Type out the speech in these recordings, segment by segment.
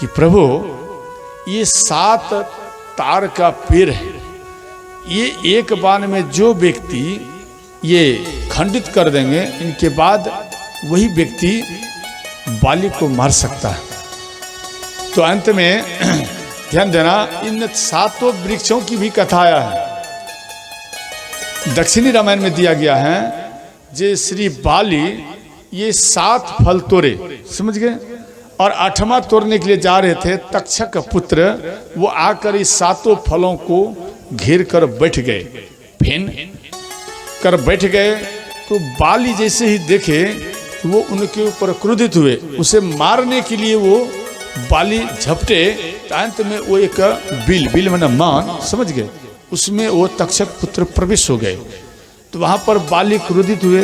कि प्रभु ये 7 तार का पेड़ है, ये एक बाण में जो व्यक्ति ये खंडित कर देंगे, इनके बाद वही व्यक्ति बाली को मार सकता है। तो अंत में ध्यान देना, इन 7 वृक्षों की भी कथा आया है, दक्षिणी रामायण में दिया गया है। जे श्री बाली ये 7 फल तोड़े, समझ गए, और 8वां तोड़ने के लिए जा रहे थे। तक्षक पुत्र वो आकर इस 7 फलों को घेर कर बैठ गए, फेन कर बैठ गए। तो बाली जैसे ही देखे वो उनके ऊपर क्रोधित हुए, उसे मारने के लिए वो बाली झपटे। अंत में वो एक बिल माने मान, समझ गए, उसमें वो तक्षक पुत्र प्रवेश हो गए। तो वहां पर बाली क्रोधित हुए,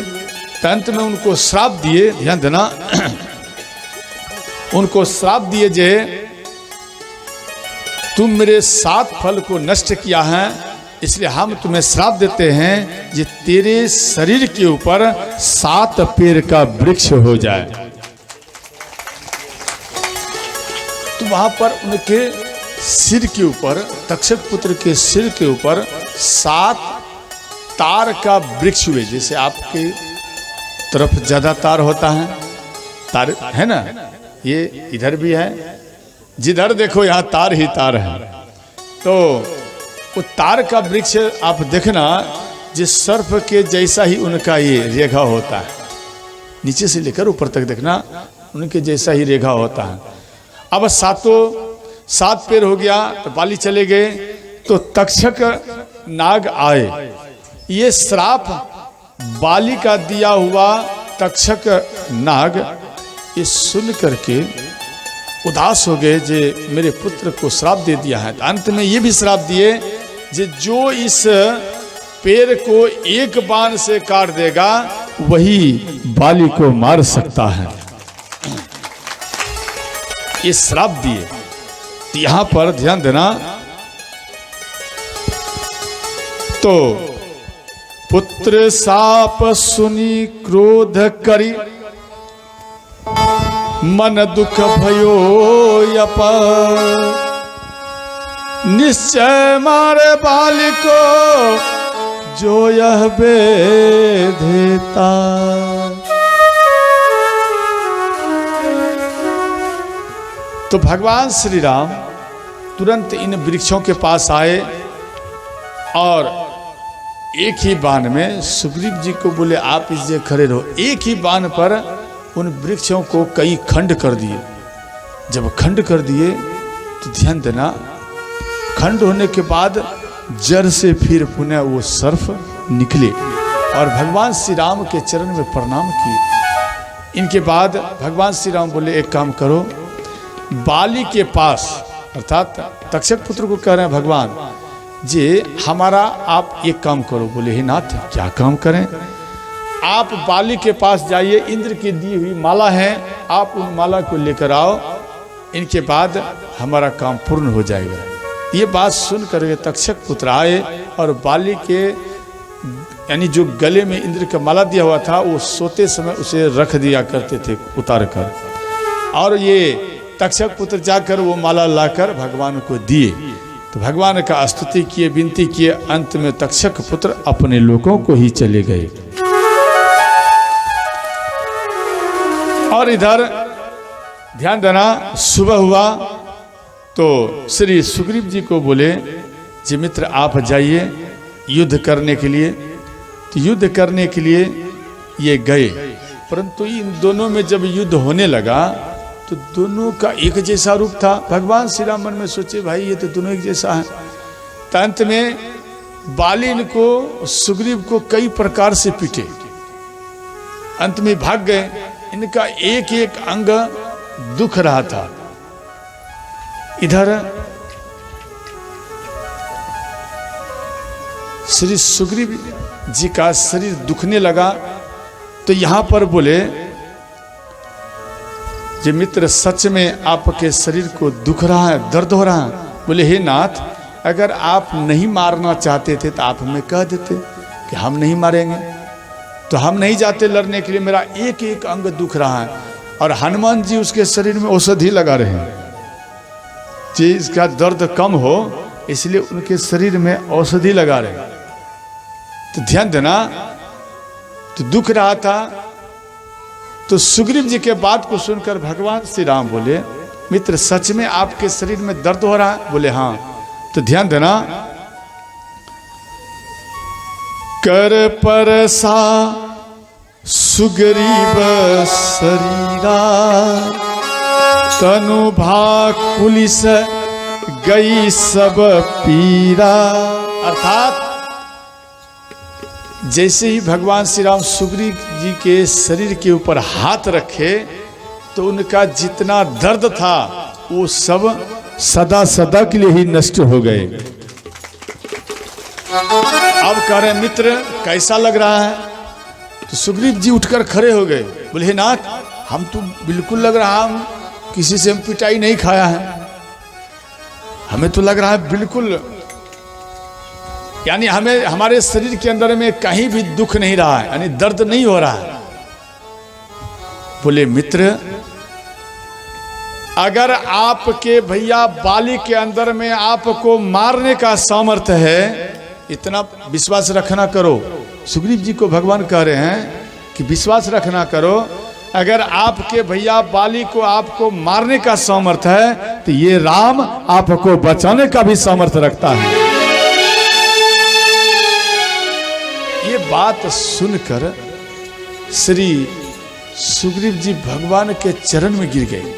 अंत में उनको श्राप दिए। ध्यान देना, उनको श्राप दिए जे तुम मेरे 7 फल को नष्ट किया है, इसलिए हम तुम्हें श्राप देते हैं जे तेरे शरीर के ऊपर 7 पेड़ का वृक्ष हो जाए। तो वहां पर उनके सिर के ऊपर, तक्षक पुत्र के सिर के ऊपर 7 तार का वृक्ष हुए। जैसे आपके तरफ ज्यादा तार होता है, तार है ना, ये इधर भी है, जिधर देखो यहाँ तार ही तार है। तो वो तार का वृक्ष आप देखना, जिस सर्प के जैसा ही उनका ये रेखा होता है, नीचे से लेकर ऊपर तक देखना उनके जैसा ही रेखा होता है। अब 7 पेड़ हो गया, तो बाली चले गए। तो तक्षक नाग आए, ये श्राप बाली का दिया हुआ तक्षक नाग ये सुन करके उदास हो गए, जे मेरे पुत्र को श्राप दे दिया है। तो अंत में ये भी श्राप दिए जे जो इस पेड़ को एक बाण से काट देगा वही बाली को मार सकता है, ये श्राप दिए। तो यहां पर ध्यान देना, तो पुत्र साप सुनी क्रोध करी, मन दुख भयो अपार, निश्चय मारे बाली को जो यह बेधेता। तो भगवान श्री राम तुरंत इन वृक्षों के पास आए और एक ही बाण में सुग्रीव जी को बोले आप इस जगह खड़े रहो। एक ही बाण पर उन वृक्षों को कई खंड कर दिए। जब खंड कर दिए तो ध्यान देना, खंड होने के बाद जड़ से फिर पुनः वो सर्प निकले और भगवान श्री राम के चरण में प्रणाम किए। इनके बाद भगवान श्री राम बोले एक काम करो, बाली के पास, अर्थात तक्षक पुत्र को कह रहे हैं भगवान जी, हमारा आप एक काम करो। बोले हे नाथ क्या काम करें? आप बाली के पास जाइए, इंद्र की दी हुई माला है, आप उन माला को लेकर आओ, इनके बाद हमारा काम पूर्ण हो जाएगा। ये बात सुन कर तक्षक पुत्र आए और बाली के यानी जो गले में इंद्र का माला दिया हुआ था वो सोते समय उसे रख दिया करते थे उतार कर, और ये तक्षक पुत्र जाकर वो माला लाकर भगवान को दिए। तो भगवान का स्तुति किए, विनती किए, अंत में तक्षक पुत्र अपने लोगों को ही चले गए। और इधर ध्यान देना, सुबह हुआ तो श्री सुग्रीव जी को बोले जी मित्र आप जाइए युद्ध करने के लिए। तो युद्ध करने के लिए ये गए, परंतु इन दोनों में जब युद्ध होने लगा तो दोनों का एक जैसा रूप था। भगवान श्री राम मन में सोचे भाई ये तो दोनों एक जैसा है। तो अंत में बाली को, सुग्रीव को कई प्रकार से पीटे, अंत में भाग गए। इनका एक एक अंग दुख रहा था। इधर श्री सुग्रीव जी का शरीर दुखने लगा। तो यहां पर बोले जे मित्र सच में आपके शरीर को दुख रहा है, दर्द हो रहा है। बोले हे नाथ अगर आप नहीं मारना चाहते थे तो आप हमें कह देते कि हम नहीं मारेंगे, तो हम नहीं जाते लड़ने के लिए, मेरा एक एक अंग दुख रहा है। और हनुमान जी उसके शरीर में औषधि लगा रहे हैं, कि इसका दर्द कम हो, इसलिए उनके शरीर में औषधि लगा रहे। तो ध्यान देना, तो दुख रहा था। तो सुग्रीव जी के बात को सुनकर भगवान श्री राम बोले, मित्र सच में आपके शरीर में दर्द हो रहा है? बोले हाँ। तो ध्यान देना, कर परसा सुग्रीव शरीरा, तनु भाकुलिस गई सब पीरा। अर्थात जैसे ही भगवान श्री राम सुग्रीव जी के शरीर के ऊपर हाथ रखे तो उनका जितना दर्द था वो सब सदा सदा के लिए ही नष्ट हो गए। अब कह रहे मित्र कैसा लग रहा है? तो सुग्रीव जी उठकर खड़े हो गए, बोले हे नाथ, हम तो बिल्कुल लग रहा, हम किसी से हम पिटाई नहीं खाया है, हमें तो लग रहा है बिल्कुल, यानी हमें हमारे शरीर के अंदर में कहीं भी दुख नहीं रहा है, यानी दर्द नहीं हो रहा है। बोले मित्र, अगर आपके भैया बाली के अंदर में आपको मारने का सामर्थ्य है, इतना विश्वास रखना करो। सुग्रीव जी को भगवान कह रहे हैं कि विश्वास रखना करो, अगर आपके भैया बाली को आपको मारने का सामर्थ्य है तो ये राम आपको बचाने का भी सामर्थ्य रखता है। ये बात सुनकर श्री सुग्रीव जी भगवान के चरण में गिर गए।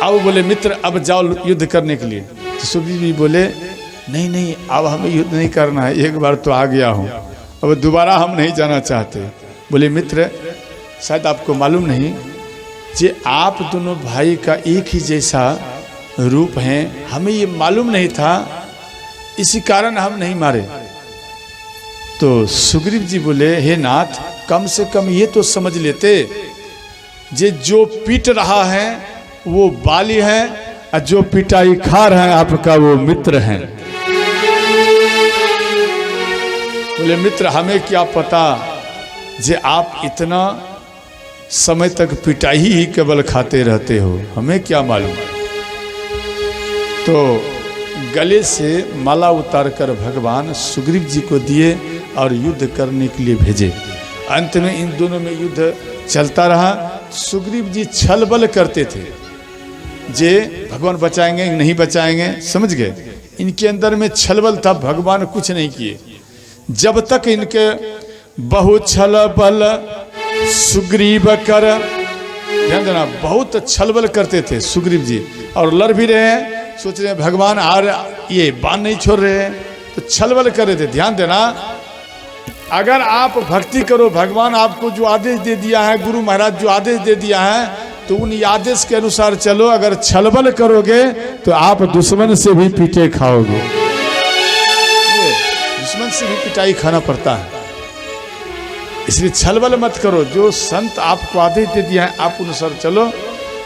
अब बोले मित्र अब जाओ युद्ध करने के लिए। तो सुग्रीव जी बोले नहीं नहीं, अब हमें युद्ध नहीं करना है, एक बार तो आ गया हूं, अब दोबारा हम नहीं जाना चाहते। बोले मित्र शायद आपको मालूम नहीं कि आप दोनों भाई का एक ही जैसा रूप है, हमें ये मालूम नहीं था, इसी कारण हम नहीं मारे। तो सुग्रीव जी बोले हे नाथ, कम से कम ये तो समझ लेते जे जो पीट रहा है वो बाली है और जो पिटाई खा रहा है आपका वो मित्र है। बोले मित्र हमें क्या पता जे आप इतना समय तक पिटाई ही केवल खाते रहते हो, हमें क्या मालूम। तो गले से माला उतारकर भगवान सुग्रीव जी को दिए और युद्ध करने के लिए भेजे। अंत में इन दोनों में युद्ध चलता रहा। सुग्रीव जी छल बल करते थे, जे भगवान बचाएंगे नहीं बचाएंगे, समझ गए, इनके अंदर में छल बल था, भगवान कुछ नहीं किए। जब तक इनके बहु छल बल सुग्रीव कर, ध्यान देना, बहुत छल बल करते थे सुग्रीव जी, और लड़ भी रहे हैं, सोच रहे हैं भगवान आ रहे, ये बाण नहीं छोड़ रहे हैं, तो छल बल कर रहे थे। ध्यान देना, अगर आप भक्ति करो, भगवान आपको जो आदेश दे दिया है, गुरु महाराज जो आदेश दे दिया है, तो उन आदेश के अनुसार चलो। अगर छलबल करोगे तो आप दुश्मन से भी पीटे खाओगे, दुश्मन से भी पिटाई खाना पड़ता है, इसलिए छलबल मत करो। जो संत आपको आदेश दे दिया है आप अनुसार चलो,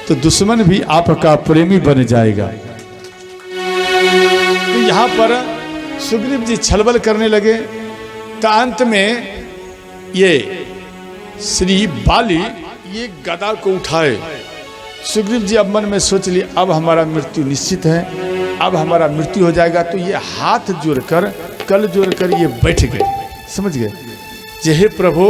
तो दुश्मन भी आपका प्रेमी बन जाएगा। तो यहाँ पर सुग्रीव जी छलबल करने लगे। तो अंत में ये श्री बाली ये गदा को उठाए। सुग्रीव जी अब मन में सोच लिए अब हमारा मृत्यु निश्चित है, अब हमारा मृत्यु हो जाएगा। तो ये हाथ जोड़कर कल जोड़कर ये बैठ गए, समझ गए, जे हे प्रभु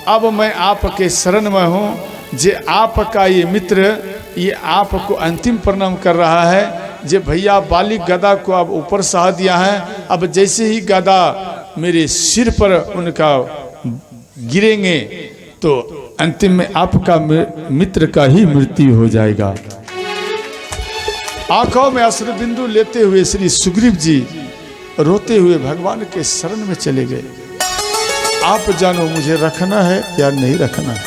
अब मैं आपके शरण में हूँ, जे आपका ये मित्र ये आपको अंतिम प्रणाम कर रहा है, जे भैया बाली गदा को अब ऊपर सहा दिया है, अब जैसे ही गदा मेरे सिर पर उनका गिरेंगे तो अंतिम में आपका मित्र का ही मृत्यु हो जाएगा। आंखों में अश्रु बिंदु लेते हुए श्री सुग्रीव जी रोते हुए भगवान के शरण में चले गए। आप जानो मुझे रखना है या नहीं रखना है।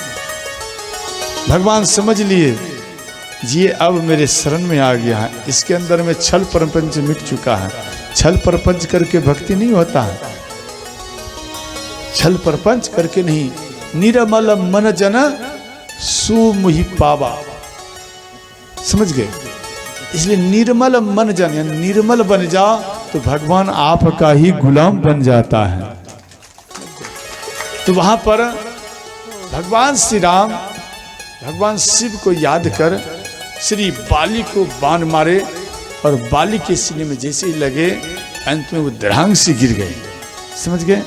भगवान समझ लिए ये अब मेरे शरण में आ गया है, इसके अंदर में छल प्रपंच मिट चुका है। छल प्रपंच करके भक्ति नहीं होता है, छल प्रपंच करके नहीं। निरमल मन जन सुमुहि पावा, समझ गए। इसलिए निर्मल मन जन, निर्मल बन जाओ तो भगवान आपका ही गुलाम बन जाता है। तो वहां पर भगवान श्री राम भगवान शिव को याद कर श्री बाली को बाण मारे और बाली के सीने में जैसे ही लगे अंत में वो द्रांग से गिर गए। समझ गए?